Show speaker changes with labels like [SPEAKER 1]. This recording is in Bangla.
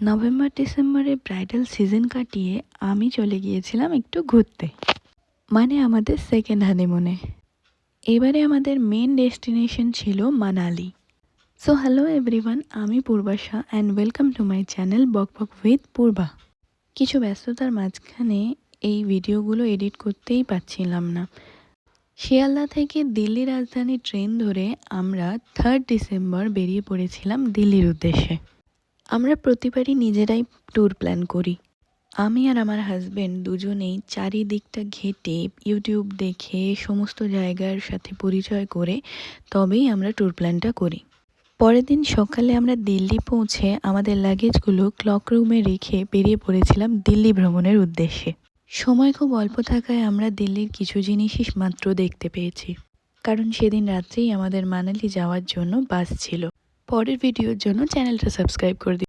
[SPEAKER 1] নভেম্বর ডিসেম্বরে ব্রাইডাল সিজন কাটিয়ে আমি চলে গিয়েছিলাম একটু ঘুরতে, মানে আমাদের সেকেন্ড হানিমুনে। এবারে আমাদের মেন ডেস্টিনেশন ছিল মানালি। সো হ্যালো এভরিওয়ান, আমি Purbasha and welcome to my channel বকবক উইথ পূর্বা। কিছু ব্যস্ততার মাঝখানে এই ভিডিওগুলো এডিট করতেই পারছিলাম না। শিয়ালদা থেকে দিল্লি রাজধানী ট্রেন ধরে আমরা 3rd ডিসেম্বর বেরিয়ে পড়েছিলাম দিল্লির উদ্দেশ্যে। আমরা প্রতিবারই নিজেরাই ট্যুর প্ল্যান করি। আমি আর আমার হাজব্যান্ড দুজনেই চারিদিকটা ঘেঁটে ইউটিউব দেখে সমস্ত জায়গার সাথে পরিচয় করে তবেই আমরা ট্যুর প্ল্যানটা করি। পরের দিন সকালে আমরা দিল্লি পৌঁছে আমাদের লাগেজগুলো ক্লক রুমে রেখে বেরিয়ে পড়েছিলাম দিল্লি ভ্রমণের উদ্দেশ্যে। সময় খুব অল্প থাকায় আমরা দিল্লির কিছু জিনিসই মাত্র দেখতে পেয়েছি, কারণ সেদিন রাত্রেই আমাদের মানালি যাওয়ার জন্য বাস ছিল। পরের ভিডিওর জন্য চ্যানেলটা সাবস্ক্রাইব করে দিন।